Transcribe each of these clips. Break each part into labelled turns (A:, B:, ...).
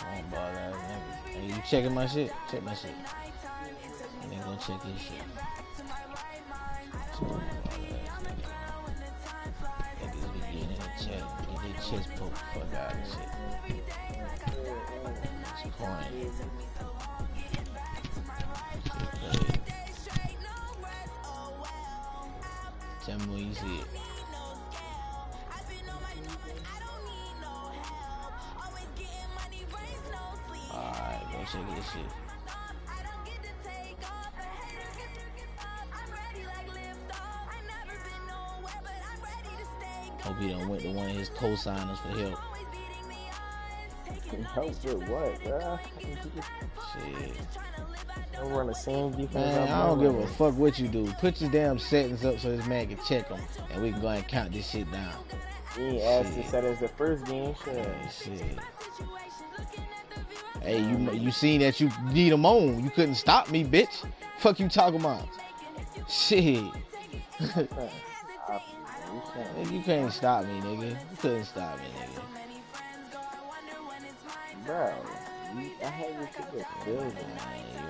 A: Oh, ball ass nigga. Hey, you checking my shit? Check my shit. And then go check his shit. Ball ass nigga. Niggas be getting in the chat. Get their chest poked the fuck out of shit. It's corny. Tell me when you see it. Alright, go check this shit. Hope he done went to one of his co-signers for help.
B: Help with what, bro?
A: Shit.
B: Don't run the same defense.
A: Man, I don't give a fuck what you do. Put your damn settings up so this man can check them, and we can go ahead and count this shit down.
B: He ain't asked to set as the first game,
A: shit. Hey, you seen that you need them on. You couldn't stop me, bitch. Fuck you talking about? Shit. You can't stop me, nigga. You couldn't stop me, nigga.
B: Bro, I had you to the building.
A: Man, you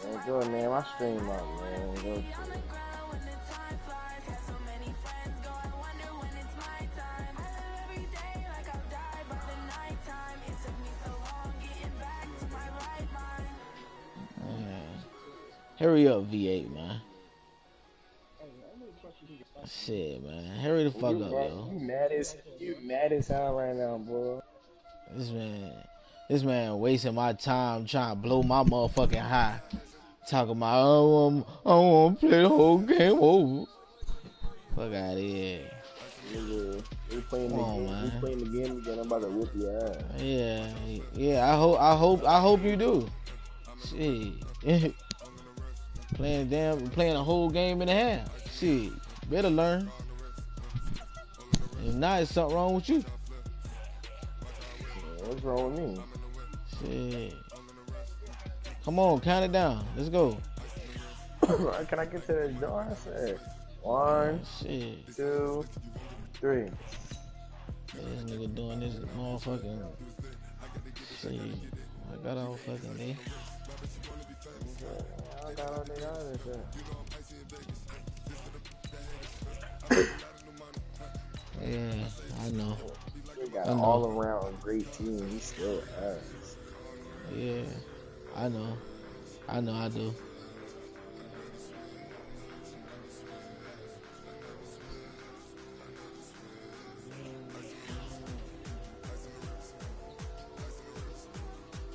A: ain't doing nothing, nigga.
B: Man, go, man. My stream up, man. Go to it.
A: Hurry up, V8, man. Shit, man. Hurry the fuck up, yo.
B: You mad as hell right now, boy.
A: This man wasting my time trying to blow my motherfucking high. Talking about, I don't want to play the whole game over. Fuck out of here.
B: We playing the game again. I'm about to whip your ass.
A: Yeah. I hope you do. Shit. Playing a whole game and a half. Shit. Better learn. If not, it's something wrong with you.
B: What's wrong with me?
A: Shit. Come on, count it down. Let's go.
B: Can I get to the door? I said 1, 2, 3.
A: This nigga doing this motherfucking shit. I got all fucking day.
B: I got all the other shit.
A: Yeah, I know.
B: He got an all-around great team. He still has.
A: Yeah, I know. I do.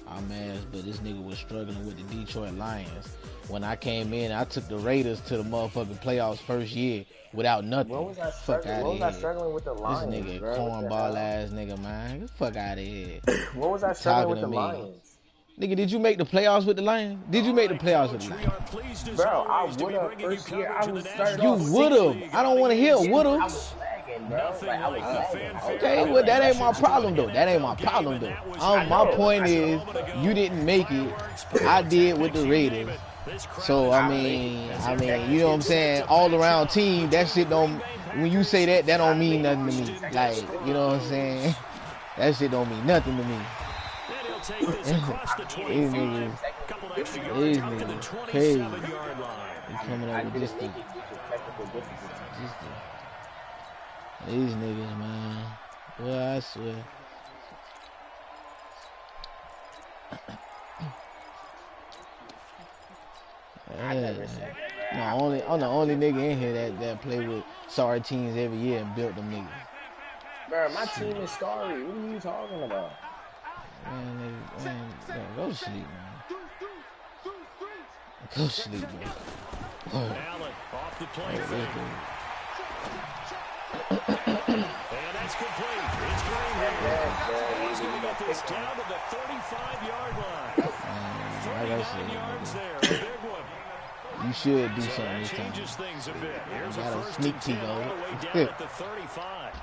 A: I'm ass, but this nigga was struggling with the Detroit Lions. When I came in, I took the Raiders to the motherfucking playoffs first year without nothing.
B: What was I struggling with the Lions?
A: This nigga, cornball ass nigga, man. Get the fuck out of here.
B: What was I struggling with the Lions?
A: Nigga, did you make the playoffs with the Lions? Did you make the playoffs with the Lions?
B: Bro, I would have first year. I was starting.
A: You would have. I don't want to hear would have.
B: I was lagging, bro. Like, I was lagging.
A: Okay, well, that ain't my problem, though. My point is, you didn't make it. I did with the Raiders. So, I mean, you know what I'm saying? All around team, that shit don't, when you say that, that don't mean nothing to me. Like, you know what I'm saying? That shit don't mean nothing to me. These niggas crazy. They coming up with this thing. These niggas, man. Well, I swear. Yeah. I'm the only nigga in here that play with sorry teams every year and built them niggas.
B: Bro, my team is sorry. What are you talking about?
A: Man, go sleep, man. Go sleep, man.
C: Allen off the play. And that's complete. It's Green. He's going to get this down to the 35-yard line. 39 yards there. A big one.
A: You should do something this time.
C: Changes things a bit. Here's
A: you got
C: a
A: a
C: first
A: sneak
C: and
A: peek
C: 10 all
A: on
C: the way
A: it.
C: down at the 35.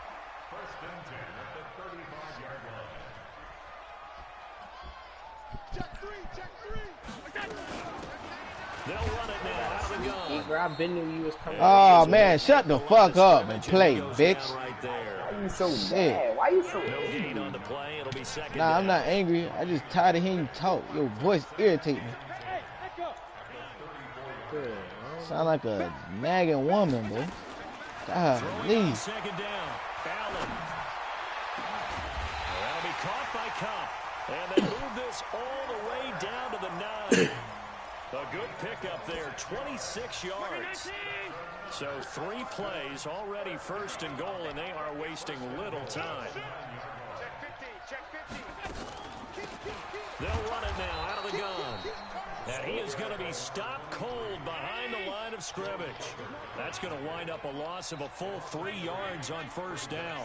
C: They'll run it now out of the gun.
B: Bro, I been knew you was coming.
A: Oh man, shut the fuck up and play, bitch.
C: Right there.
B: Why you so
A: Shit.
B: mad? Why you so
C: No
B: angry?
C: gain on the play. It'll be second
A: Nah,
C: down.
A: I'm not angry. I just tired of hearing you talk. Your voice irritates me. Sound like a nagging woman, boy. Golly.
C: Second down. Allen. That'll be caught by Cup. And they move this all the way down to the 9. A good pickup there, 26 yards. So 3 plays, already first and goal, and they are wasting little time. They'll run it now out of the gun. And he is going to be stopped cold behind the line of scrimmage. That's going to wind up a loss of a full 3 yards on first down.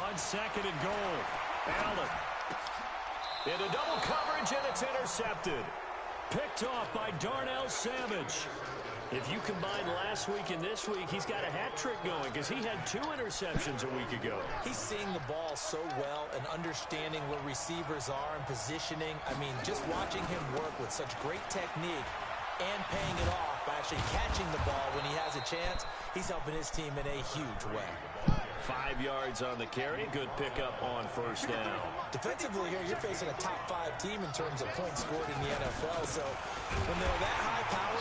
C: On second and goal, Allen. Into double coverage, and it's intercepted. Picked off by Darnell Savage. If you combine last week and this week, he's got a hat trick going because he had 2 interceptions a week ago.
D: He's seeing the ball so well and understanding where receivers are and positioning. I mean, just watching him work with such great technique and paying it off by actually catching the ball when he has a chance, he's helping his team in a huge way.
C: 5 yards on the carry. Good pickup on first down.
D: Defensively here, you're facing a top 5 team in terms of points scored in the NFL. So when they're that high power,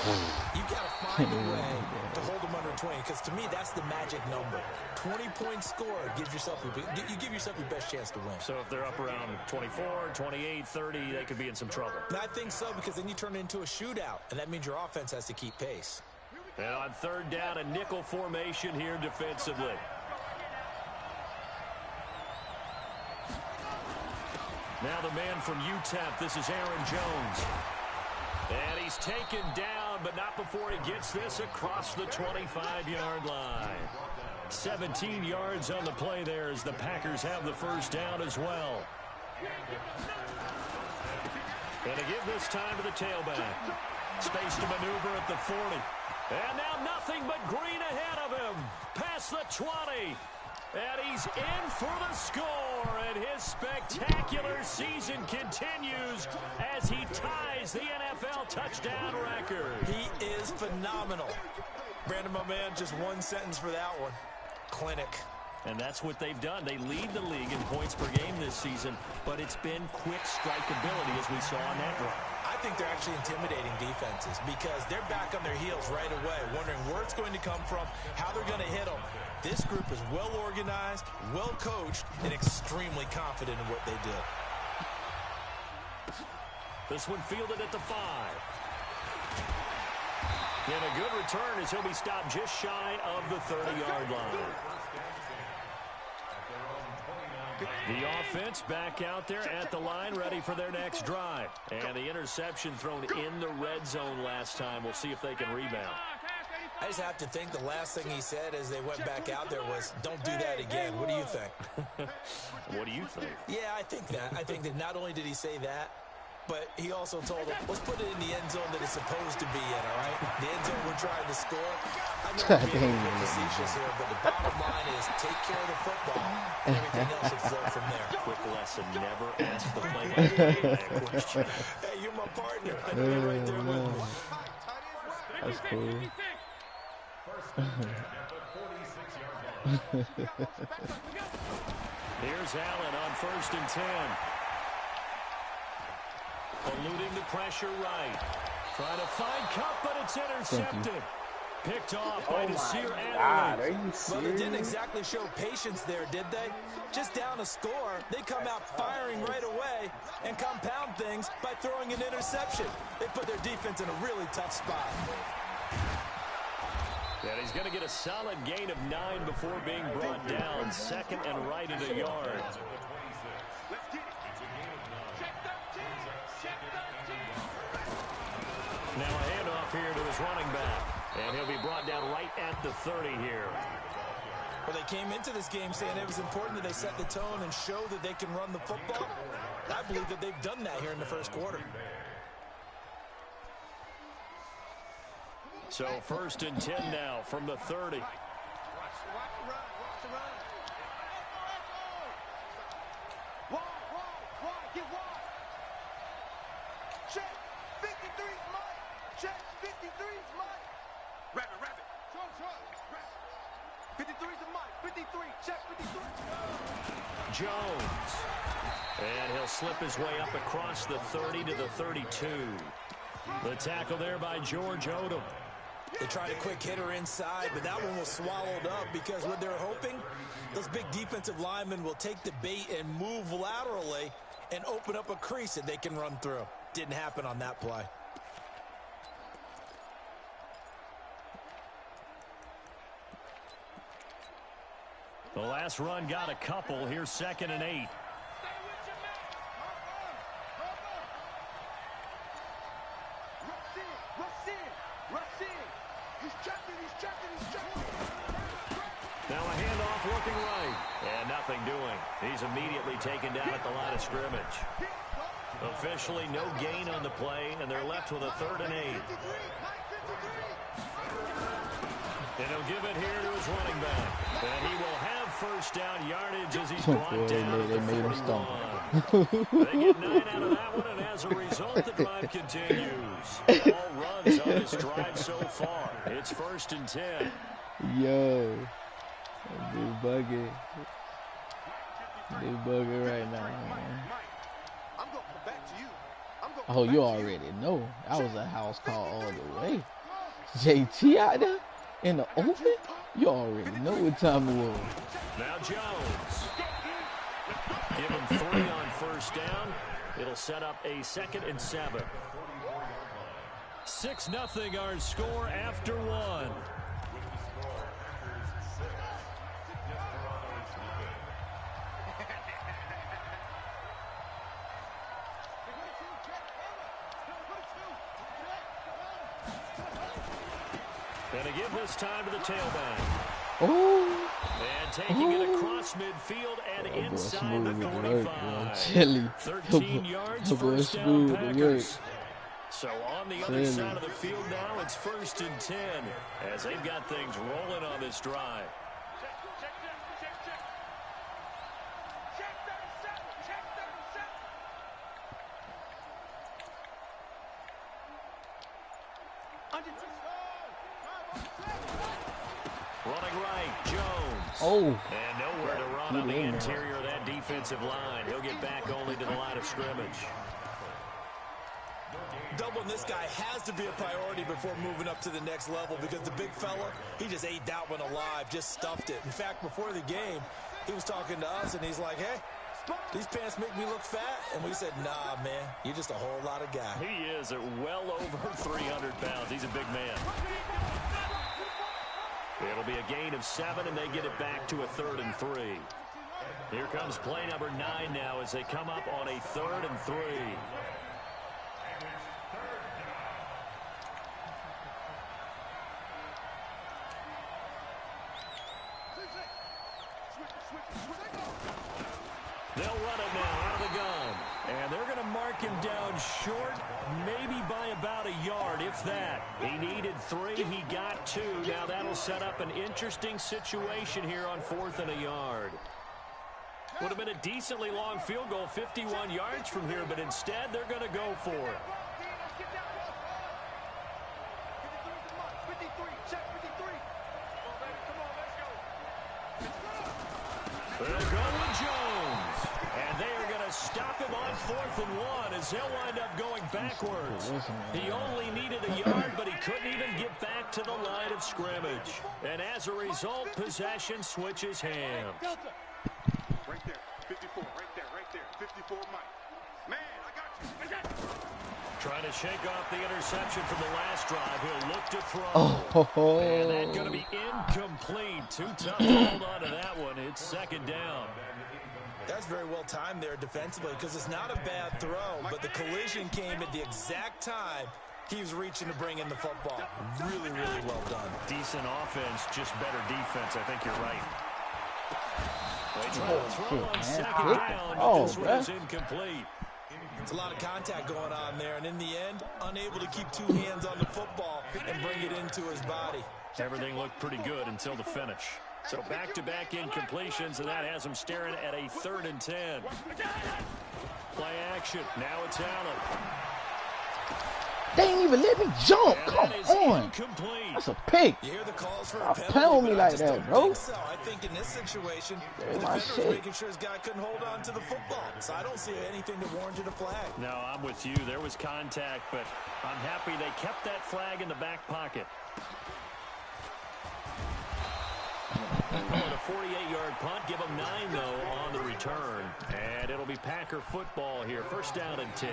D: you got to find a way to hold them under 20. Because to me, that's the magic number. 20 points scored gives yourself you give yourself your best chance to win.
C: So if they're up around 24, 28, 30, they could be in some trouble.
D: And I think so, because then you turn it into a shootout, and that means your offense has to keep pace.
C: And on third down, a nickel formation here defensively. Now the man from UTEP, this is Aaron Jones. And he's taken down, but not before he gets this across the 25-yard line. 17 yards on the play there as the Packers have the first down as well. And to give this time to the tailback. Space to maneuver at the 40. And now nothing but green ahead of him. Past the 20. And he's in for the score, and his spectacular season continues as he ties the NFL touchdown record.
D: He is phenomenal. Brandon, my man, just one sentence for that one. Clinic.
C: And that's what they've done. They lead the league in points per game this season, but it's been quick strikeability as we saw on that run.
D: I think they're actually intimidating defenses because they're back on their heels right away, wondering where it's going to come from, how they're going to hit them. This group is well organized, well coached, and extremely confident in what they do.
C: This one fielded at the 5. And a good return as he'll be stopped just shy of the 30-yard line. The offense back out there at the line, ready for their next drive. And the interception thrown in the red zone last time. We'll see if they can rebound.
D: I just have to think the last thing he said as they went back out there was, don't do that again. What do you think?
C: What do you think?
D: Yeah, I think that. I think that not only did he say that, but he also told them, let's put it in the end zone that it's supposed to be in, all right? The end zone we're trying to score. I know we're being a bit facetious here, but the bottom line is take care of the football, and everything else should flow from there.
C: Quick lesson, never ask the play-by-play question.
D: Hey, you're my partner. I know you're right there with me.
A: That's cool.
C: Here's Allen on 1st and 10. Eluding the pressure right. Trying to find Cup, but it's intercepted. Picked off by Nasir
B: God, are
C: Adderley.
B: you
D: Well, they didn't
B: serious?
D: exactly show patience there, did they? Just down a score, they come out firing right away and compound things by throwing an interception. They put their defense in a really tough spot.
C: And he's going to get a solid gain of 9 before being brought down. Second and right at a yard. Now a handoff here to his running back. And he'll be brought down right at the 30 here.
D: Well, they came into this game saying it was important that they set the tone and show that they can run the football. I believe that they've done that here in the first quarter.
C: So 1st and 10 now from the 30.
E: 53's mine. Check, 53's mine. Rabbit. 53's a mine. 53, check, 53.
C: Jones. And he'll slip his way up across the 30 to the 32. The tackle there by George Odom.
D: They tried a quick hitter inside, but that one was swallowed up because what they're hoping, those big defensive linemen will take the bait and move laterally and open up a crease that they can run through. Didn't happen on that play.
C: The last run got a couple. Here's 2nd and 8. Now a handoff looking right. And nothing doing. He's immediately taken down at the line of scrimmage. Officially no gain on the play, and they're left with a 3rd and 8. And he'll give it here to his running back. And he will have first down yardage as he's brought down at the 41. They get 9 out of that one, and as a result, the drive continues. All runs on this drive so far. It's 1st and 10.
A: Yo. Dude bugging. Dude bugging right now, man. Oh, you already know. That was a house call all the way. JT out there in the open? You already know what time it was.
C: Now Jones. Give him 3 on first down. It'll set up a 2nd and 7. 6-0 our score after 1. And to give this time to the tailback.
A: Oh.
C: And taking it across midfield and inside the 45. 13 yards, first down Packers. So on the other side of the field now, it's 1st and 10 as they've got things rolling on this drive. Running right, Jones.
A: Oh.
C: And nowhere to run on the interior of that defensive line. He'll get back only to the line of scrimmage.
D: Doubling this guy has to be a priority before moving up to the next level because the big fella, he just ate that one alive, just stuffed it. In fact, before the game, he was talking to us, and he's like, hey, these pants make me look fat. And we said, nah, man, you're just a whole lot of guy.
C: He is at well over 300 pounds. He's a big man. It'll be a gain of 7, and they get it back to a 3rd and 3. Here comes play number 9 now as they come up on a 3rd and 3. They'll run it now out of the gun. And they're going to mark him down short, maybe by about a yard, if that. He needed 3. He got 2. Now that'll set up an interesting situation here on 4th and a yard. Would have been a decently long field goal, 51 yards from here, but instead they're going to go for it. They'll go with Jones. And they are going to stop him on 4th and 1 as they'll wind up going backwards. He only needed a yard, but he couldn't even get back to the line of scrimmage. And as a result, possession switches hands.
E: Right there, 54, right there, 54, Mike. Man, I got you.
C: Trying to shake off the interception from the last drive. He'll look to throw. And that's going to be incomplete. Too tough to hold on to that one. It's 2nd down.
D: That's very well timed there defensively because it's not a bad throw, but the collision came at the exact time he was reaching to bring in the football. Really, really well done.
C: Decent offense, just better defense. I think you're right. They try to throw on 2nd down, but this one is incomplete.
D: It's a lot of contact going on there, and in the end, unable to keep 2 hands on the football and bring it into his body.
C: Everything looked pretty good until the finish. So back-to-back incompletions, and that has him staring at a 3rd and 10. Play action. Now it's Allen.
A: They ain't even let me jump. Come on. That's a pick.
D: You hear the calls for a
A: Stop
D: penalty,
A: playing with me
D: but I
A: like
D: just
A: that,
D: don't
A: bro.
D: think so. I think in this situation, the
A: That's my
D: defender was
A: shit.
D: making sure his guy couldn't hold on to the football. So I don't see anything that warranted a flag.
C: No, I'm with you. There was contact, but I'm happy they kept that flag in the back pocket. A 48-yard punt. Give them 9, though, on the return. And it'll be Packer football here. First down and 10.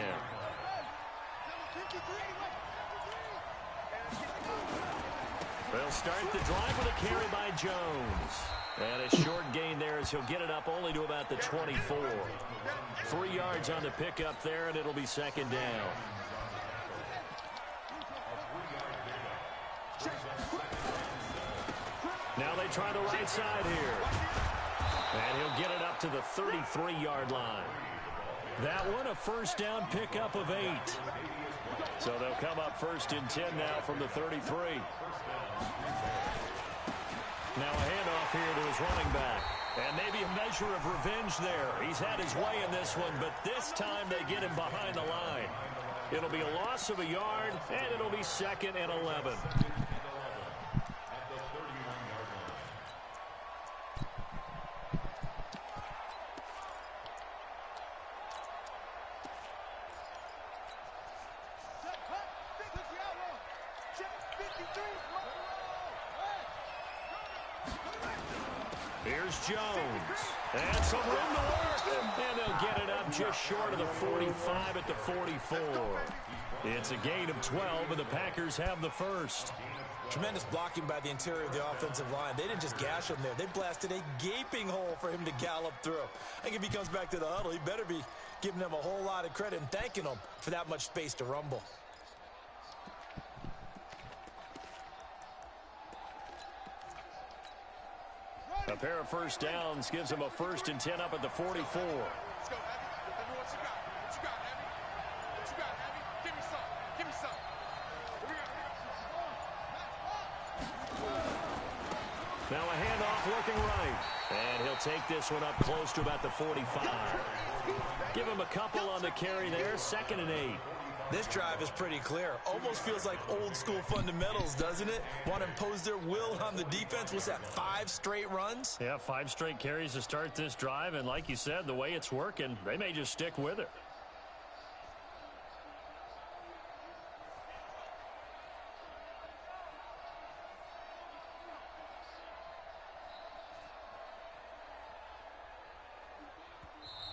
C: They'll start the drive with a carry by Jones. And a short gain there as he'll get it up only to about the 24. 3 yards on the pickup there, and it'll be second down. Now they try the right side here. And he'll get it up to the 33-yard line. That one a first down pickup of 8. So they'll come up first and 10 now from the 33. Now a handoff here to his running back. And maybe a measure of revenge there. He's had his way in this one, but this time they get him behind the line. It'll be a loss of a yard, and it'll be second and 11. Here's Jones. And some room to work. And they'll get it up just short of the 45 at the 44. It's a gain of 12, and the Packers have the first.
D: Tremendous blocking by the interior of the offensive line. They didn't just gash him there. They blasted a gaping hole for him to gallop through. I think if he comes back to the huddle, he better be giving them a whole lot of credit and thanking them for that much space to rumble.
C: A pair of first downs gives him a first and 10 up at the 44.
E: Let's go, Abby. What you got? What you got, Abby? What you got, Abby? Give me some. Give me some.
C: Now a handoff looking right. And he'll take this one up close to about the 45. Give him a couple on the carry there. Second and 8.
D: This drive is pretty clear. Almost feels like old school fundamentals, doesn't it? Want to impose their will on the defense. What's that, 5 straight runs?
C: Yeah, 5 straight carries to start this drive. And like you said, the way it's working, they may just stick with it.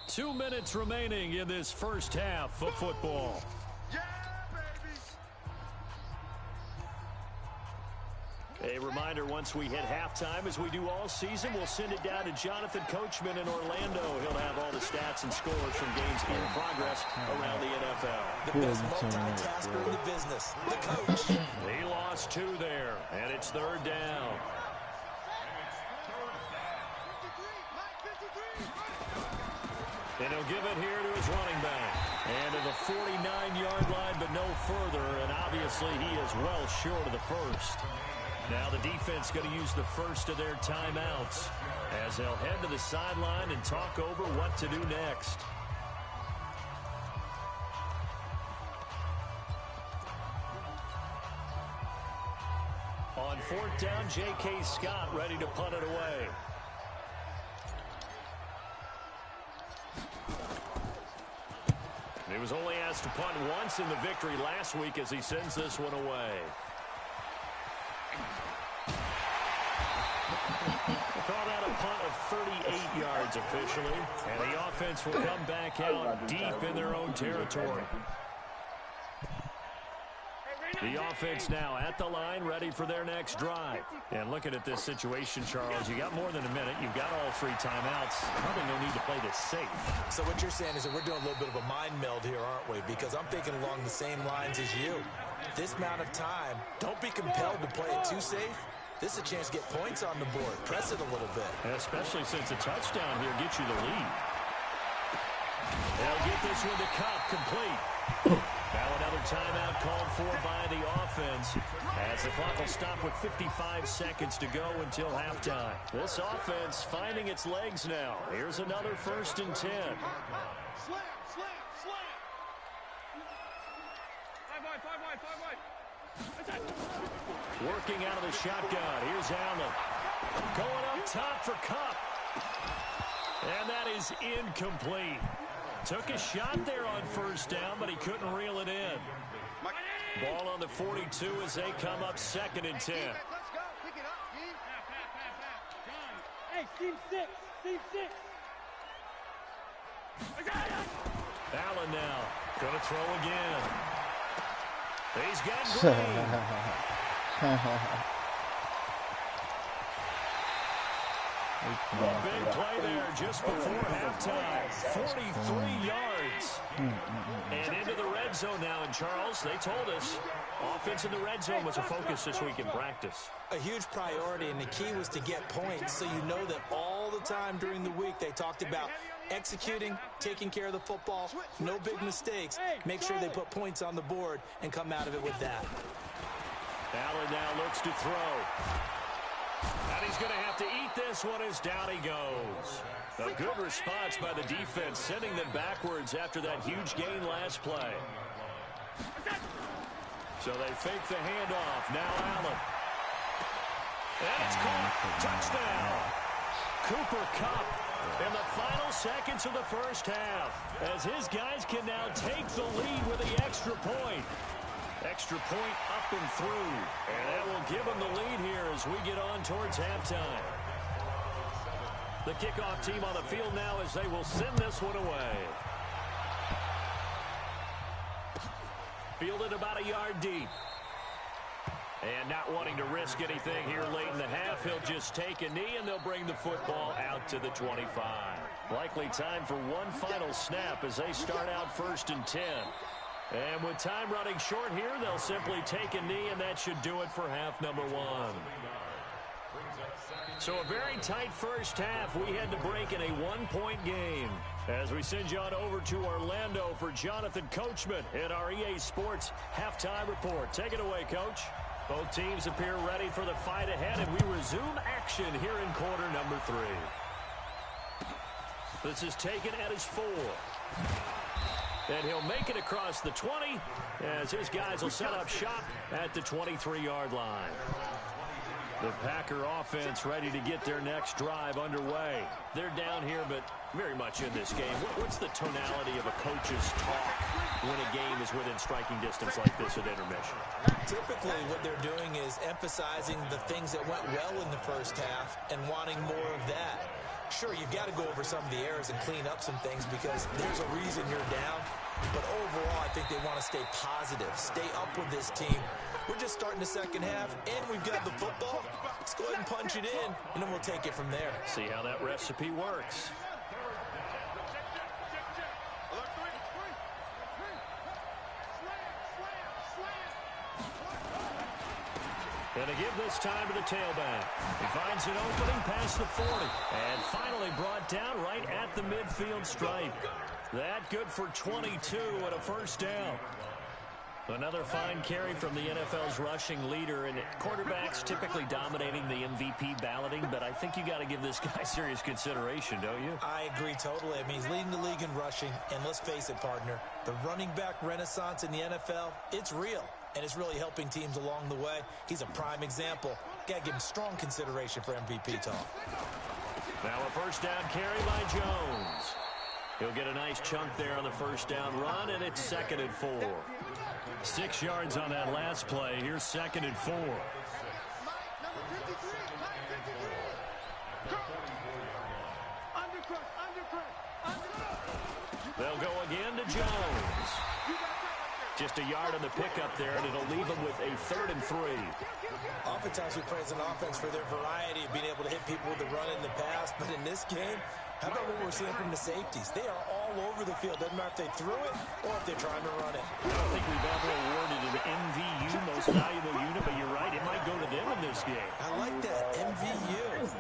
C: Two minutes remaining in this first half of football.
E: Yeah, baby.
C: A reminder, once we hit halftime, as we do all season, we'll send it down to Jonathan Coachman in Orlando. He'll have all the stats and scores from games in progress around the NFL.
D: The best multitasker in the business, the coach.
C: He lost 2 there, and it's third down. And he'll give it here to his running back. And to the 49-yard line, but no further. And obviously, he is well short of the first. Now the defense going to use the first of their timeouts as they'll head to the sideline and talk over what to do next. On fourth down, J.K. Scott ready to punt it away. He was only asked to punt once in the victory last week as he sends this one away. We'll call that a punt of 38 yards officially. And the offense will come back out deep in their own territory. The offense now at the line, ready for their next drive. And looking at this situation, Charles, you got more than a minute. You've got all 3 timeouts. Probably no need to play this safe.
D: So what you're saying is that we're doing a little bit of a mind meld here, aren't we? Because I'm thinking along the same lines as you. This amount of time, don't be compelled to play it too safe. This is a chance to get points on the board. Press it a little bit.
C: And especially since a touchdown here gets you the lead. They'll get this one to Cup complete. Now another timeout called for by the offense as the clock will stop with 55 seconds to go until halftime. This offense finding its legs now. Here's another first and 10.
E: Slam, slam, slam. 5 wide, 5 wide.
C: Working out of the shotgun. Here's Allen. Going up top for Kupp. And that is incomplete. Took a shot there on first down, but he couldn't reel it in. Ball on the 42 as they come up 2nd and 10.
F: Hey, team 6. Team 6.
C: Allen now. Going to throw again. He's got Green. A big play there just before halftime. 43 yards. And into the red zone now. And Charles, they told us offense in the red zone was a focus this week in practice.
D: A huge priority, and the key was to get points. So you know that all the time during the week they talked about executing, taking care of the football, no big mistakes. Make sure they put points on the board and come out of it with that.
C: Allen now looks to throw. And he's going to have to eat this one as down he goes. A good response by the defense, sending them backwards after that huge gain last play. So they fake the handoff. Now Allen. And it's caught. Touchdown. Cooper Kupp in the final seconds of the first half, as his guys can now take the lead with the extra point. Extra point up and through. And that will give them the lead here as we get on towards halftime. The kickoff team on the field now as they will send this one away. Fielded about a yard deep. And not wanting to risk anything here late in the half, he'll just take a knee and they'll bring the football out to the 25. Likely time for one final snap as they start out 1st and 10. And with time running short here, they'll simply take a knee, and that should do it for half number 1. So a very tight first half. We had to break in a 1-point game. As we send you on over to Orlando for Jonathan Coachman in our EA Sports Halftime Report. Take it away, Coach. Both teams appear ready for the fight ahead, and we resume action here in quarter number 3. This is taken at his 4. And he'll make it across the 20 as his guys will set up shop at the 23-yard line. The Packer offense ready to get their next drive underway. They're down here, but very much in this game. What's the tonality of a coach's talk when a game is within striking distance like this at intermission?
D: Typically, what they're doing is emphasizing the things that went well in the first half and wanting more of that. Sure, you've got to go over some of the errors and clean up some things because there's a reason you're down. But overall, I think they want to stay positive, stay up with this team. We're just starting the second half, and we've got the football. Let's go ahead and punch it in, and then we'll take it from there.
C: See how that recipe works. And to give this time to the tailback. He finds an opening past the 40. And finally brought down right at the midfield stripe. That good for 22 and a first down. Another fine carry from the NFL's rushing leader, and quarterbacks typically dominating the MVP balloting, but I think you got to give this guy serious consideration, don't you?
D: I agree totally. I mean, he's leading the league in rushing, and let's face it, partner, the running back renaissance in the NFL, it's real, and it's really helping teams along the way. He's a prime example. Got to give him strong consideration for MVP talk.
C: Now a first down carry by Jones. He'll get a nice chunk there on the first down run, and it's 2nd and 4. 6 yards on that last play. Here's 2nd and 4. They'll go again to Jones. Just a yard on the pickup there, and it'll leave them with a 3rd and 3.
D: Oftentimes we praise an offense for their variety of being able to hit people with the run in the pass, but in this game, how about what we're seeing from the safeties? They are all over the field. Doesn't matter if they threw it or if they're trying to run it.
C: I don't think we've ever awarded an MVU, most valuable unit, but you're right, it might go to them in this game.
D: I like that, MVU.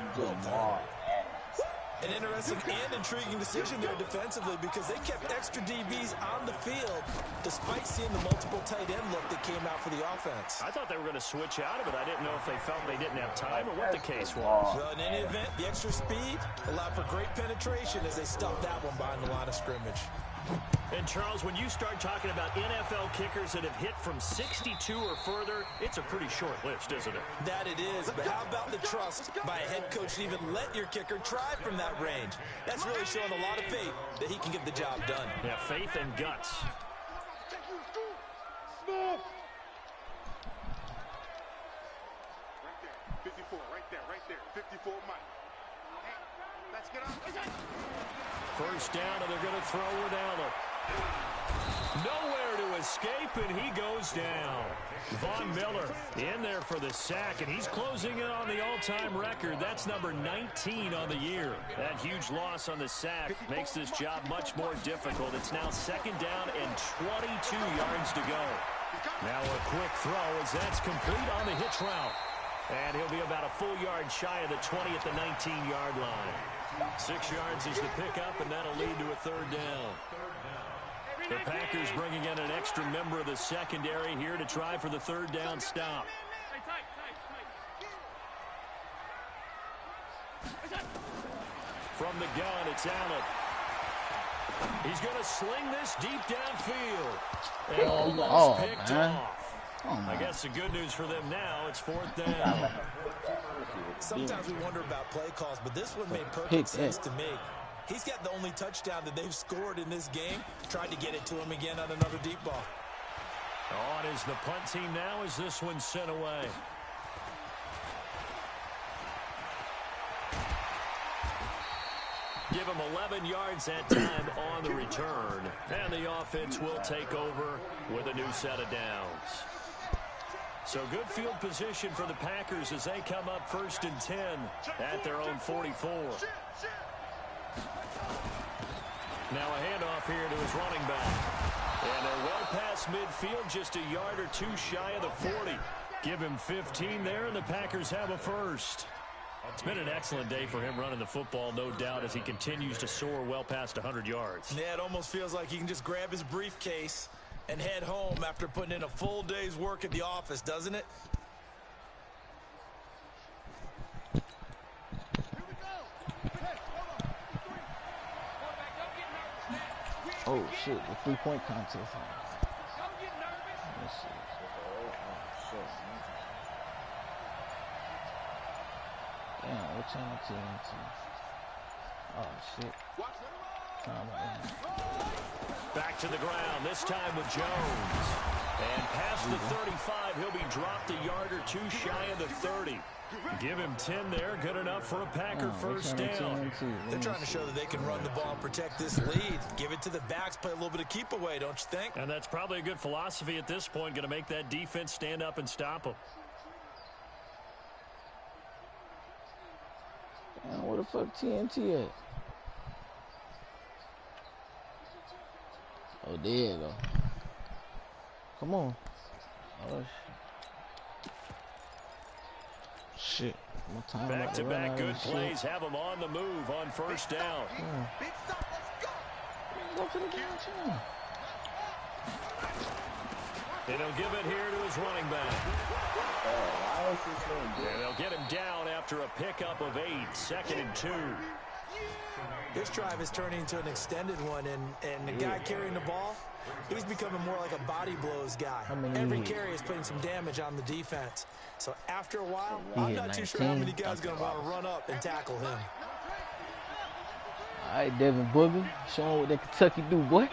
D: An interesting and intriguing decision there defensively because they kept extra DBs on the field despite seeing the multiple tight end look that came out for the offense.
C: I thought they were going to switch out of it. I didn't know if they felt they didn't have time or what the case was.
D: Well, in any event, the extra speed allowed for great penetration as they stuffed that one behind the line of scrimmage.
C: And, Charles, when you start talking about NFL kickers that have hit from 62 or further, it's a pretty short list, isn't it?
D: That it is, but how about the trust by a head coach to even let your kicker try from that range? That's really showing a lot of faith that he can get the job done.
C: Yeah, faith and guts.
E: Right there, 54, right there, 54 Mike. Hey, let's get up.
C: First down, and they're going to throw with Allen. Nowhere to escape, and he goes down. Von Miller in there for the sack, and he's closing in on the all-time record. That's number 19 on the year. That huge loss on the sack makes this job much more difficult. It's now second down and 22 yards to go. Now a quick throw as that's complete on the hitch route. And he'll be about a full yard shy of the 20 at the 19-yard line. 6 yards is the pickup, and that'll lead to a third down. The Packers bringing in an extra member of the secondary here to try for the third down stop. From the gun, it's Allen. He's going to sling this deep downfield. And almost picked off. I guess the good news for them now, it's fourth down.
D: Sometimes we wonder about play calls, but this one made perfect sense to me. He's got the only touchdown that they've scored in this game. Tried to get it to him again on another deep ball.
C: On is the punt team now as this one's sent away. Give him 11 yards that time on the return. And the offense will take over with a new set of downs. So good field position for the Packers as they come up 1st and 10 at their own 44. Now a handoff here to his running back. And they're well past midfield, just a yard or two shy of the 40. Give him 15 there, and the Packers have a first. It's been an excellent day for him running the football, no doubt, as he continues to soar well past 100 yards.
D: Yeah, it almost feels like he can just grab his briefcase and head home after putting in a full day's work at the office, doesn't it?
A: Oh shit, the 3-point contest. Damn, what channel TNT? Oh shit.
C: Back to the ground, this time with Jones. And past the 35, he'll be dropped a yard or two shy of the 30. Give him 10 there, good enough for a Packer first down.
D: They're trying to show that they can run the ball and protect this lead. Give it to the backs, play a little bit of keep away, don't you think?
C: And that's probably a good philosophy at this point, going to make that defense stand up and stop them.
A: Damn, where the fuck TNT at? Oh, there you go. Come on. Oh, shit.
C: Back-to-back good plays have them on the move on first down.
A: Go to the damn channel.
C: And he'll give it here to his running back. And they'll get him down after a pickup of 8, 2nd and 2.
D: This drive is turning into an extended one, and the guy carrying the ball, he's becoming more like a body blows guy. Every carry is putting some damage on the defense. So after a while, I'm not too sure how many guys are going to want to run up and tackle him.
A: All right, Devin Booger, show him what that Kentucky do, boy.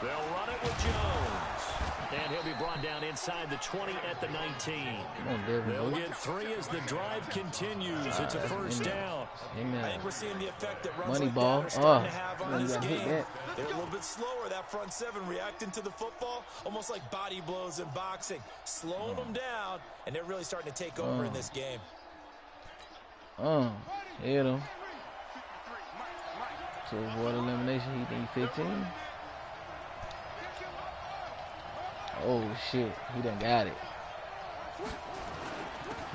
C: They'll run it with Jones. And he'll be brought down inside the 20 at the 19. They'll get 3 as the drive continues. It's a first down.
D: I think we're seeing the effect that runs
A: Money
D: like
A: ball.
D: that are starting to have on
A: You
D: this
A: gotta hit
D: game.
A: that.
D: They're a little bit slower, that front 7, reacting to the football, almost like body blows in boxing. Slowing them down, and they're really starting to take over in this game.
A: Hit him. To avoid elimination, he think 15. Oh shit, he done got it.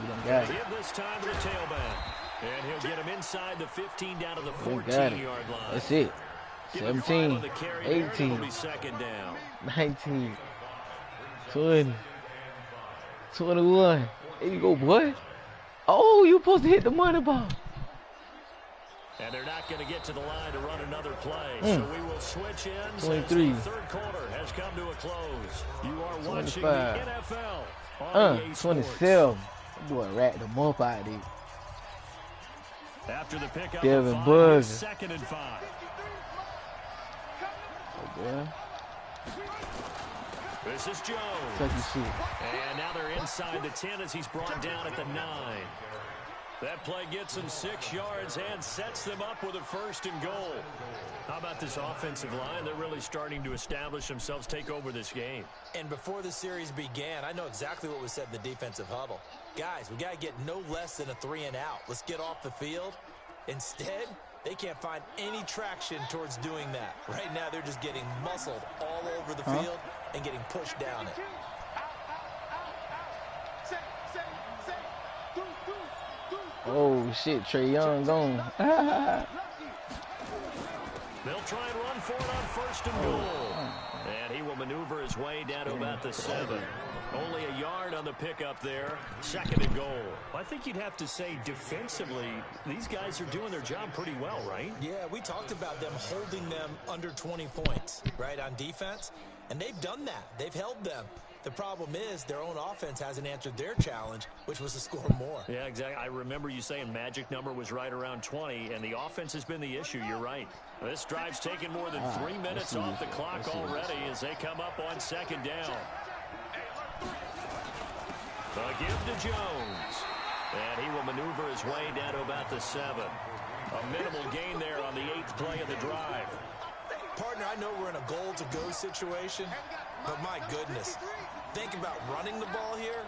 A: He done got it.
C: Give this time to the tailback. And he'll get him inside the 15 down to the 14-yard line.
A: That's it. 17, 18,
C: Be second down.
A: 19, 20, 21. There you go, boy. Oh, you supposed to hit the money ball.
C: And they're not going to get to the line to run another play. So we will switch ends.
A: 23.
C: As the third quarter has come to a close. You are watching
A: 25.
C: the NFL on EA Sports.
A: 27. That boy racked them up out there.
C: After the pickup
A: Devin
C: of 5,
A: Booker.
C: 2nd and 5.
A: Oh, boy.
C: This is Jones.
A: Such a shit.
C: And now they're inside the 10 as he's brought down at the 9. That play gets them 6 yards and sets them up with a 1st and goal. How about this offensive line? They're really starting to establish themselves, take over this game.
D: And before the series began, I know exactly what was said in the defensive huddle. Guys, we got to get no less than a 3 and out. Let's get off the field. Instead, they can't find any traction towards doing that. Right now, they're just getting muscled all over the field and getting pushed down it.
A: Oh, shit. Trey Young gone.
C: They'll try and run for it on 1st and goal. And he will maneuver his way down to about the 7. Only a yard on the pickup there. 2nd and goal. I think you'd have to say defensively, these guys are doing their job pretty well, right?
D: Yeah, we talked about them holding them under 20 points, right, on defense. And they've done that. They've held them. The problem is their own offense hasn't answered their challenge, which was to score more.
C: Yeah, exactly. I remember you saying magic number was right around 20, and the offense has been the issue. You're right. This drive's taken more than 3 minutes off the clock already as they come up on 2nd down. The give to Jones. And he will maneuver his way down to about the 7. A minimal gain there on the 8th play of the drive.
D: Partner, I know we're in a goal-to-go situation, but my goodness. Think about running the ball here.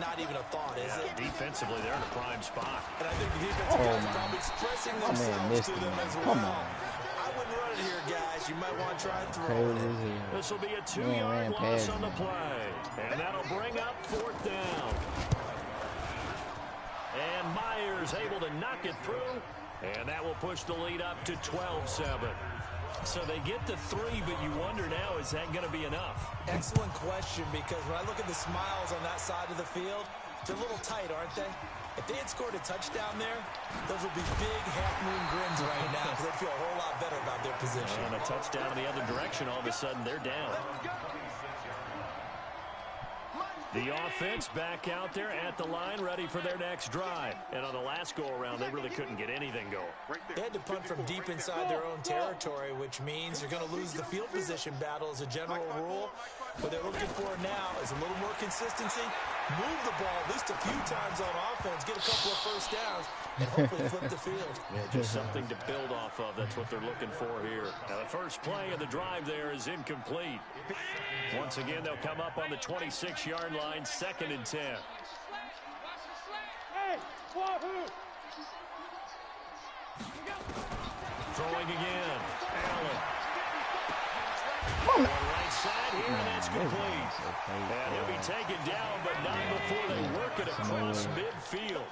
D: Not even a thought, is it?
C: Defensively, they're in a prime spot.
D: And I think the defensive guys are probably expressing themselves to them as well. I wouldn't run it here, guys. You might want to try and throw it.
C: This will be a 2-yard loss on the play. And that'll bring up 4th down. And Myers able to knock it through. And that will push the lead up to 12-7. So they get the 3, but you wonder now, is that going to be enough?
D: Excellent question, because when I look at the smiles on that side of the field, they're a little tight, aren't they? If they had scored a touchdown there, those would be big half-moon grins right now because they'd feel a whole lot better about their position.
C: And a touchdown in the other direction, all of a sudden they're down. The offense back out there at the line, ready for their next drive. And on the last go-around, they really couldn't get anything going.
D: They had to punt from deep inside their own territory, which means you're going to lose the field position battle as a general rule. What they're looking for now is a little more consistency, move the ball at least a few times on offense, get a couple of 1st downs, and hopefully flip the field.
C: Yeah, just something to build off of. That's what they're looking for here. Now, the first play of the drive there is incomplete. Once again, they'll come up on the 26-yard line, 2nd and 10.
F: Hey,
C: Throwing again. Allen. On the right side here, and that's complete. And he'll be taken down, but not before they work it across midfield.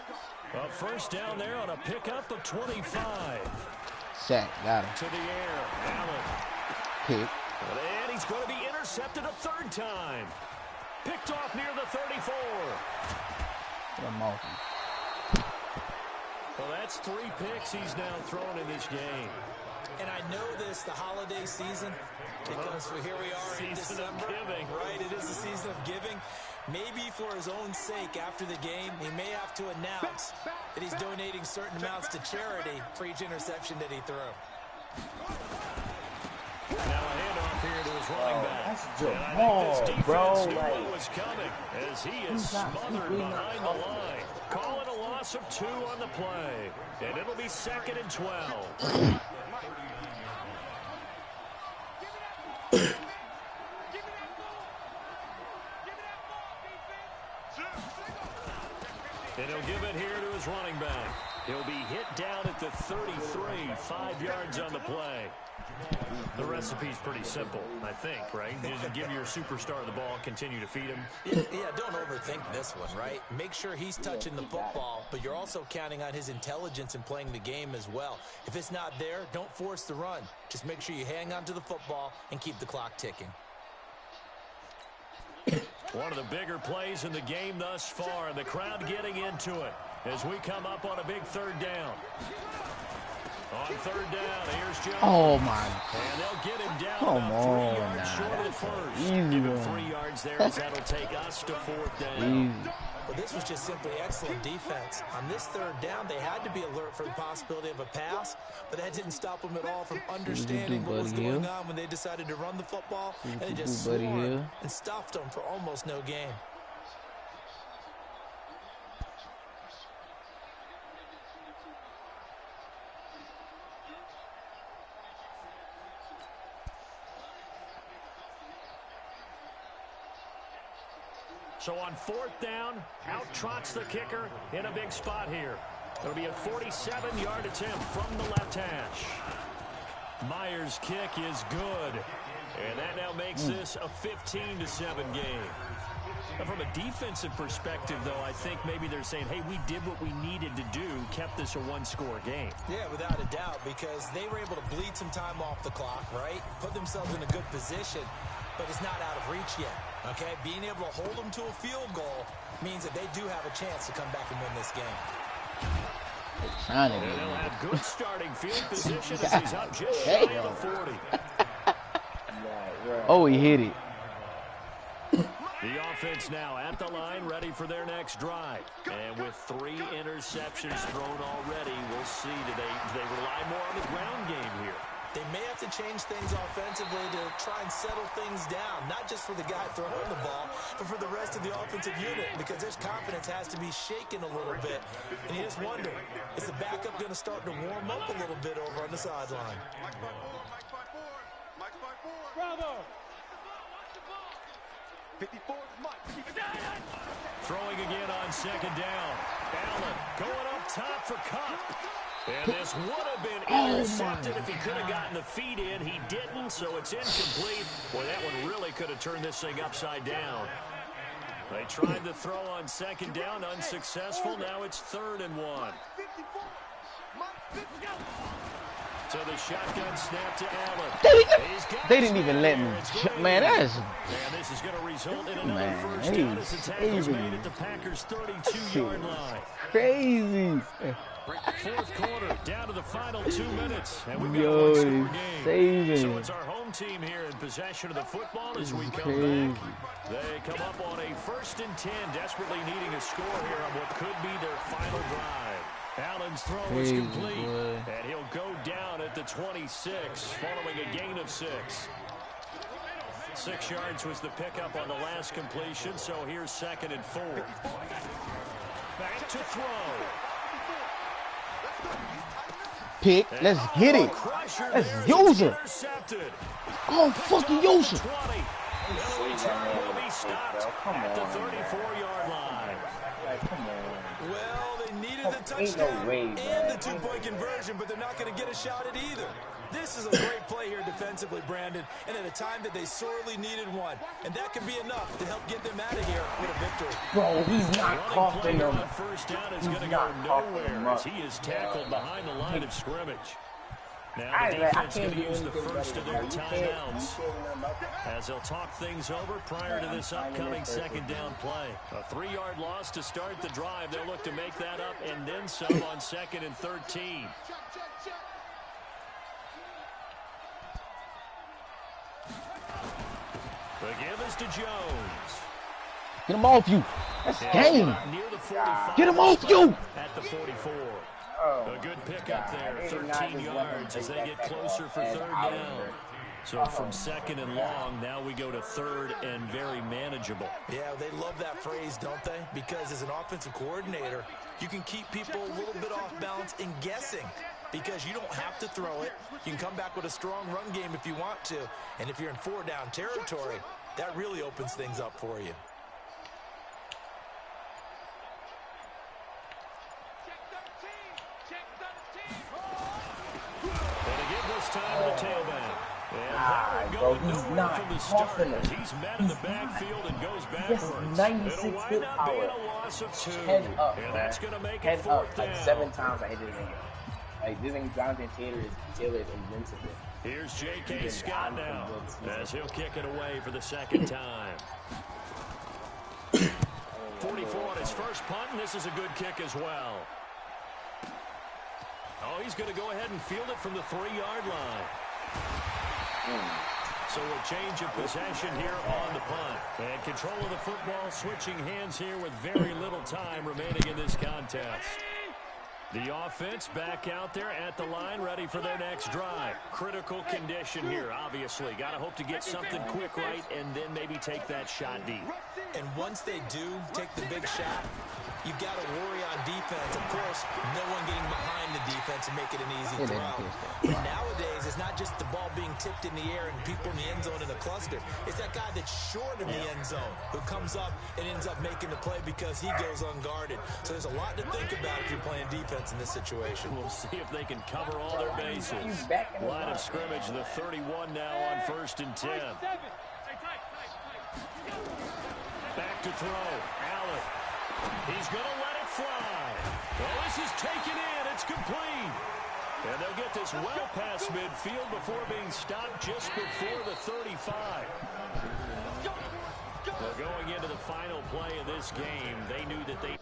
C: A 1st down there on a pickup of 25.
A: Sack, got him.
C: To the air, Allen.
A: Pick.
C: And he's going to be intercepted a 3rd time. Picked off near the 34. Well, that's 3 picks he's now thrown in this game.
D: And I know this, the holiday season, because here we are in December. Right, it is the season of giving. Maybe for his own sake, after the game, he may have to announce that he's donating certain amounts to charity for each interception that he threw.
C: Now a handoff here to his running back.
B: That's Jamal, bro.
C: Knew what was coming as he is smothered behind the line. Calling a loss of 2 on the play. And it'll be 2nd and 12. And he'll give it here to his running back. He'll be hit down at the 33, 5 yards on the play. The recipe's pretty simple, I think, right? Just give your superstar the ball, continue to feed him.
D: Yeah, don't overthink this one, right? Make sure he's touching the football, but you're also counting on his intelligence in playing the game as well. If it's not there, don't force the run. Just make sure you hang on to the football and keep the clock ticking.
C: One of the bigger plays in the game thus far, and the crowd getting into it as we come up on a big 3rd down. On third down, here's Jones.
A: Oh my.
C: And they'll get him down
A: Come
C: about 3
A: on,
C: yards
A: nah,
C: short of the
A: that's an
C: first.
A: easy
C: Give him
A: one.
C: 3 yards there as that'll take us to fourth down.
A: Easy.
D: Well, this was just simply excellent defense. On this third down, they had to be alert for the possibility of a pass, but that didn't stop them at all from understanding what was going on when they decided to run the football, and they just swarmed and stuffed them for almost no gain.
C: So on fourth down, out trots the kicker in a big spot here. It'll be a 47-yard attempt from the left hash. Myers' kick is good. And that now makes this a 15-7 game. Now from a defensive perspective, though, I think maybe they're saying, hey, we did what we needed to do, kept this a one-score game.
D: Yeah, without a doubt, because they were able to bleed some time off the clock, right? Put themselves in a good position, but it's not out of reach yet. Okay, being able to hold them to a field goal means that they do have a chance to come back and win this game.
C: And they'll have good starting field position as he's up just shy of the 40.
A: Oh, he hit it.
C: The offense now at the line, ready for their next drive. And with 3 interceptions thrown already, we'll see. Do they rely more on the ground game here?
D: They may have to change things offensively to try and settle things down, not just for the guy throwing the ball, but for the rest of the offensive unit, because their confidence has to be shaken a little bit. And you just wonder, is the backup going to start to warm up a little bit over on the sideline?
F: Bravo!
E: 54 is Mike.
C: Throwing again on second down. Allen going up top for Cup. And this would have been intercepted if he could have gotten the feet in. He didn't, so it's incomplete. Boy, that one really could have turned this thing upside down. They tried to throw on second down, unsuccessful. Now it's 3rd and 1. So the shotgun snap to Allen.
A: They didn't even let me. Man, that's...
C: And this is going to result in another first down as the tackle's made at the Packers' 32-yard line.
A: Crazy.
C: Fourth quarter, down to the final 2 minutes. And we've got a one-score game. So it's our home team here in possession of the football as we come back. They come up on a 1st and 10, desperately needing a score here on what could be their final drive. Allen's throw is complete, and he'll go down at the 26, following a gain of 6. 6 yards was the pickup on the last completion, so here's 2nd and 4. Back to throw.
A: Pick. Let's get it. Let's use it. Oh, fucking use it.
C: At the 34-yard line.
D: Well, they needed the touchdown and the 2-point conversion, but they're not going to get a shot at either. This is a great play here defensively, Brandon, and at a time that they sorely needed one. And that could be enough to help get them out of here with a victory.
B: Bro, he's not coughing him.
C: First down is going to go nowhere as he is tackled behind the line of scrimmage. Now the defense going to use the first of their timeouts as they'll talk things over prior to this upcoming second down play. A 3-yard loss to start the drive. They'll look to make that up and then some on 2nd and 13. The give is to Jones.
A: Get him off you. That's game. Get him off you.
C: At the 44. A good pickup there, 13 yards as they get closer for 3rd down. So from 2nd and long, now we go to 3rd and very manageable.
D: Yeah, they love that phrase, don't they? Because as an offensive coordinator, you can keep people a little bit off balance and guessing because you don't have to throw it. You can come back with a strong run game if you want to. And if you're in 4-down territory, that really opens things up for you.
C: Time to the tailback. And that will go nowhere from the start. He's met in the backfield and goes backwards.
B: 96 hit power.
C: A loss of 2.
B: Head up,
C: and that's going to make
B: head
C: it 4th
B: up.
C: down.
B: Like 7 times I hit it in. Like this thing, Jonathan Taylor is invincible.
C: Here's J.K. Scott now as he'll kick it away for the 2nd time. 44 on his first punt, and this is a good kick as well. Oh, he's going to go ahead and field it from the 3-yard line. So a change of possession here on the punt. And control of the football switching hands here with very little time remaining in this contest. The offense back out there at the line, ready for their next drive. Critical condition here, obviously. Got to hope to get something quick right and then maybe take that shot deep.
D: And once they do take the big shot, you've got to worry on defense. Of course, no one getting behind the defense and make it an easy throw. But nowadays, it's not just the ball being tipped in the air and people in the end zone in a cluster. It's that guy that's short in the end zone who comes up and ends up making the play because he goes unguarded. So there's a lot to think about if you're playing defense in this situation.
C: We'll see if they can cover all their bases. Line of scrimmage, the 31 now on 1st and 10. Back to throw. Allen. He's going to let it fly. Well, this is taken in. It's complete. And they'll get this well past midfield before being stopped just before the 35. Well, going into the final play of this game, they knew that they...